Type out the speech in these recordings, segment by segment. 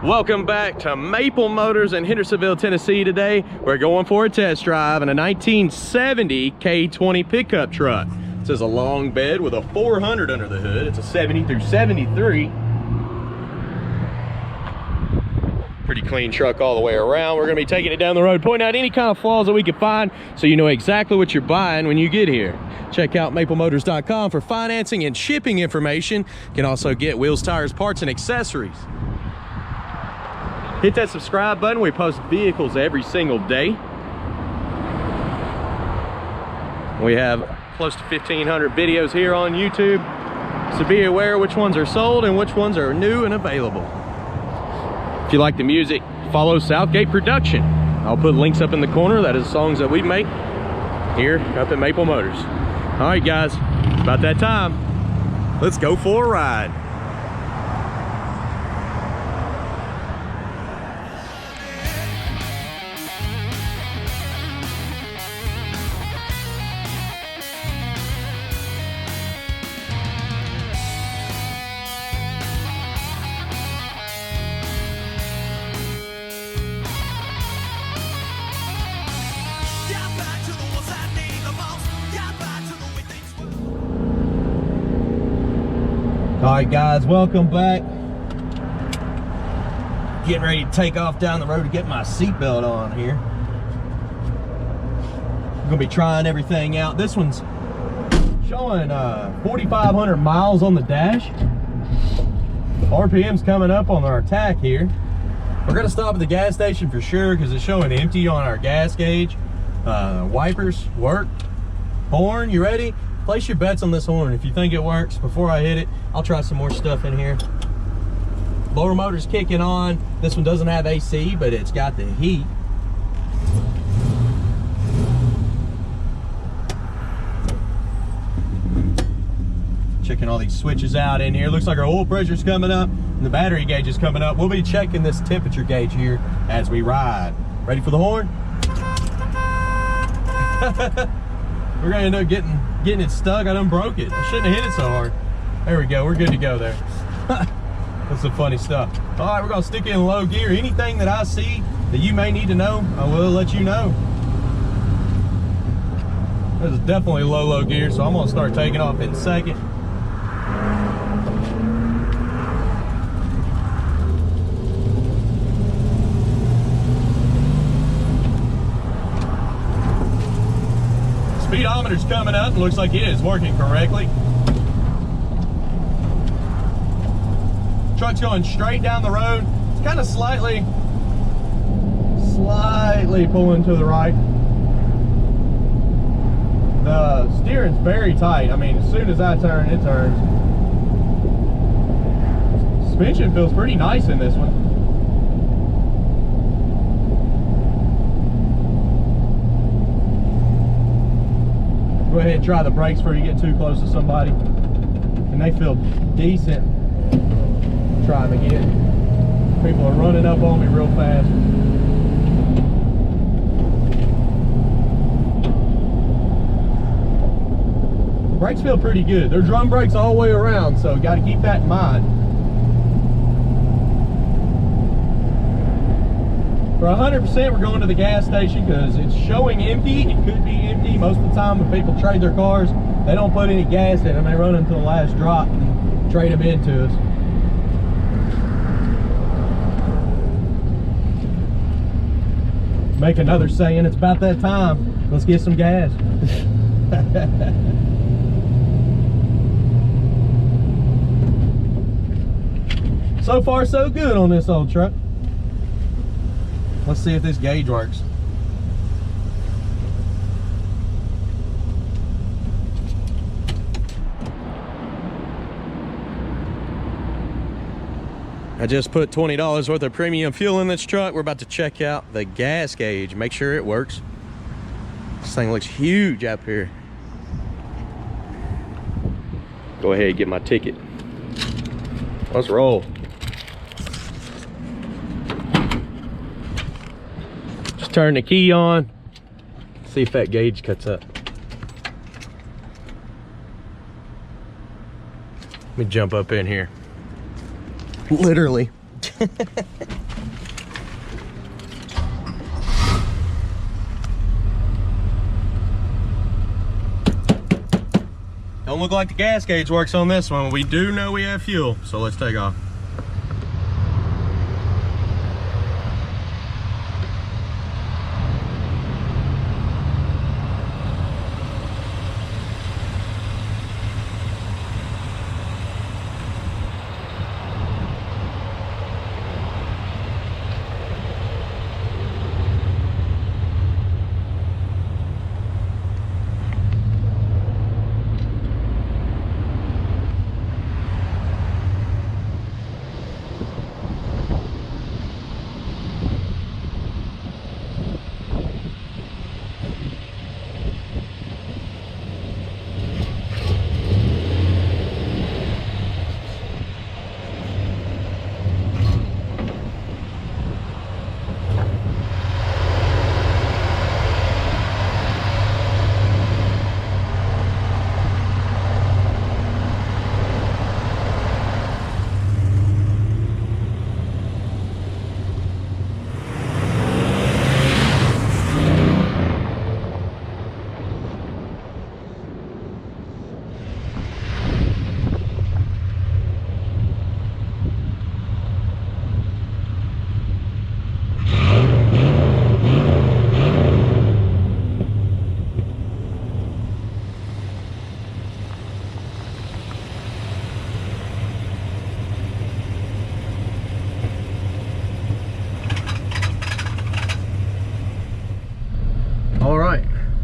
Welcome back to Maple Motors in Hendersonville, Tennessee. Today we're going for a test drive in a 1970 K20 pickup truck. This is a long bed with a 400 under the hood. It's a 70 through 73. Pretty clean truck all the way around. We're going to be taking it down the road, pointing out any kind of flaws that we can find so you know exactly what you're buying when you get here. Check out maplemotors.com for financing and shipping information. You can also get wheels, tires, parts, and accessories. Hit that subscribe button. We post vehicles every single day. We have close to 1,500 videos here on YouTube, so be aware which ones are sold and which ones are new and available. If you like the music, follow Southgate Production. I'll put links up in the corner. That is songs that we make here up at Maple Motors. All right, guys, it's about that time. Let's go for a ride. All right, guys, welcome back. Getting ready to take off down the road to get my seatbelt on here. I'm gonna be trying everything out. This one's showing 4,500 miles on the dash. RPM's coming up on our tach here. We're gonna stop at the gas station for sure because it's showing empty on our gas gauge. Wipers work. Horn, you ready? Place your bets on this horn. If you think it works, before I hit it, I'll try some more stuff in here. Blower motor's kicking on. This one doesn't have AC, but it's got the heat. Checking all these switches out in here. Looks like our oil pressure's coming up and the battery gauge is coming up. We'll be checking this temperature gauge here as we ride. Ready for the horn? We're gonna end up getting it stuck. I done broke it. I shouldn't have hit it so hard. There we go. We're good to go there. That's some funny stuff. All right, we're gonna stick in low gear. Anything that I see that you may need to know, I will let you know. This is definitely low gear, so I'm gonna start taking off in a second. Speedometer's coming up. Looks like it is working correctly. Truck's going straight down the road. It's kind of slightly pulling to the right. The steering's very tight. I mean, as soon as I turn, it turns. Suspension feels pretty nice in this one. Go ahead and try the brakes before you get too close to somebody. And they feel decent. Try them again. People are running up on me real fast. The brakes feel pretty good. They're drum brakes all the way around, so you got to keep that in mind. For 100%, we're going to the gas station because it's showing empty. It could be empty. Most of the time when people trade their cars, they don't put any gas in them. They run until the last drop and trade them into us. Make another saying, it's about that time. Let's get some gas. So far, so good on this old truck. Let's see if this gauge works. I just put $20 worth of premium fuel in this truck. We're about to check out the gas gauge, make sure it works. This thing looks huge up here. Go ahead and get my ticket. Let's roll. Just turn the key on. See if that gauge cuts up. Let me jump up in here. Literally Don't look like the gas gauge works on this one. We do know we have fuel, so let's take off.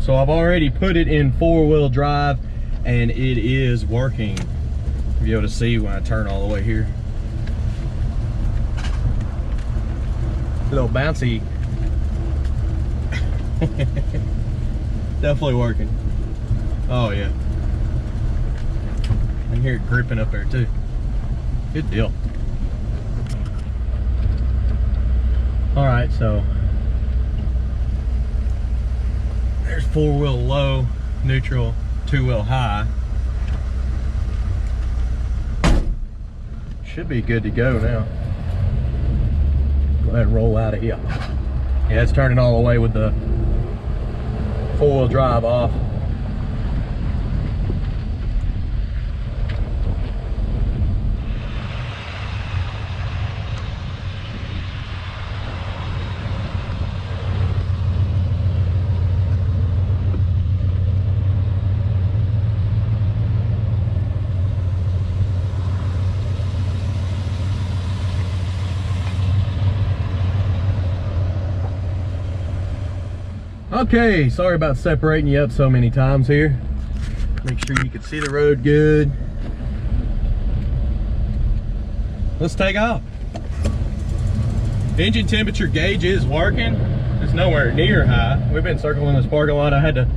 So I've already put it in 4-wheel drive and it is working. You'll be able to see when I turn all the way here. A little bouncy. Definitely working. Oh yeah. I can hear it gripping up there too. Good deal. All right, so there's 4-wheel low, neutral, 2-wheel high. Should be good to go now. Go ahead and roll out of here. Yeah, it's turning all the way with the 4-wheel drive off. Okay, sorry about separating you up so many times here. Make sure you can see the road good. Let's take off. Engine temperature gauge is working. It's nowhere near high. We've been circling this parking lot. I had to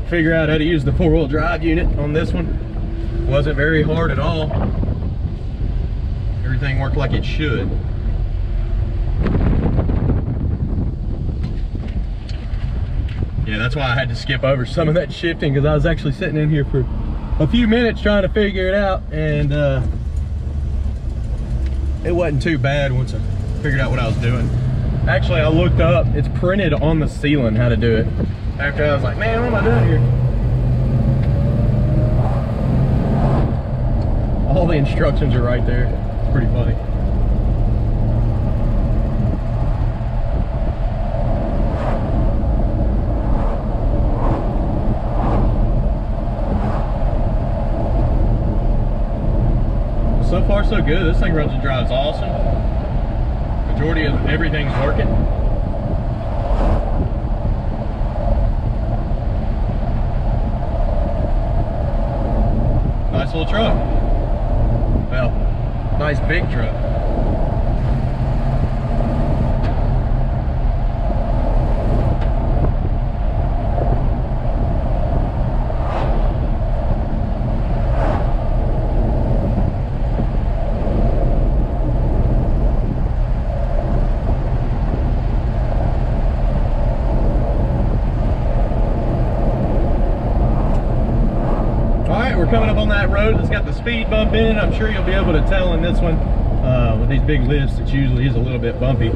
figure out how to use the 4-wheel drive unit on this one. Wasn't very hard at all. Everything worked like it should. Yeah, that's why I had to skip over some of that shifting, because I was actually sitting in here for a few minutes trying to figure it out, and it wasn't too bad once I figured out what I was doing. Actually, I looked up, it's printed on the ceiling how to do it. After I was like, man, what am I doing here? All the instructions are right there. It's pretty funny. So far so good. This thing runs and drives awesome. Majority of everything's working. Nice little truck. Well, nice big truck. Coming up on that road that's got the speed bump in it. I'm sure you'll be able to tell in this one With these big lifts, it usually is a little bit bumpy.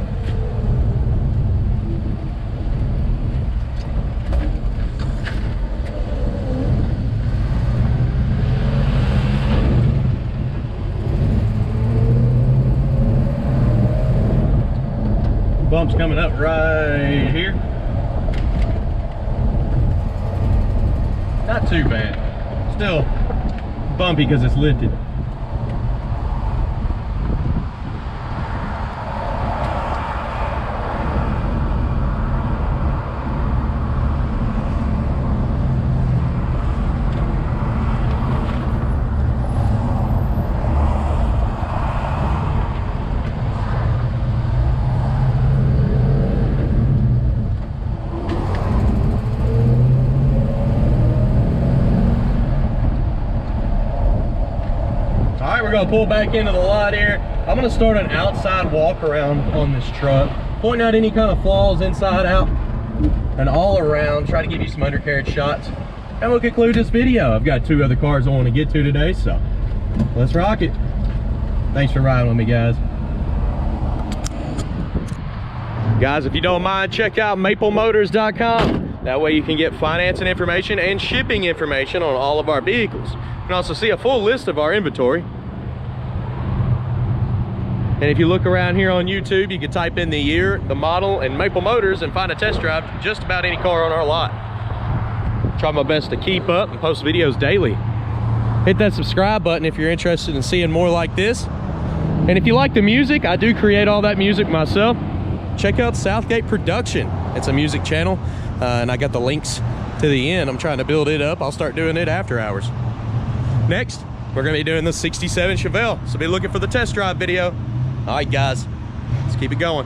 Bump's coming up right here. Not too bad. Still bumpy because it's lifted. We're gonna pull back into the lot here. I'm gonna start an outside walk around on this truck, pointing out any kind of flaws inside out and all around, try to give you some undercarriage shots, and we'll conclude this video. I've got 2 other cars I want to get to today, so let's rock it. Thanks for riding with me, guys. Guys, if you don't mind, check out maplemotors.com. That way you can get financing information and shipping information on all of our vehicles. You can also see a full list of our inventory. And if you look around here on YouTube, you can type in the year, the model, and Maple Motors and find a test drive to just about any car on our lot. Try my best to keep up and post videos daily. Hit that subscribe button if you're interested in seeing more like this. And if you like the music, I do create all that music myself. Check out Southgate Production. It's a music channel, and I got the links to the end. I'm trying to build it up. I'll start doing it after hours. Next, we're gonna be doing the 67 Chevelle, so be looking for the test drive video. All right, guys, let's keep it going.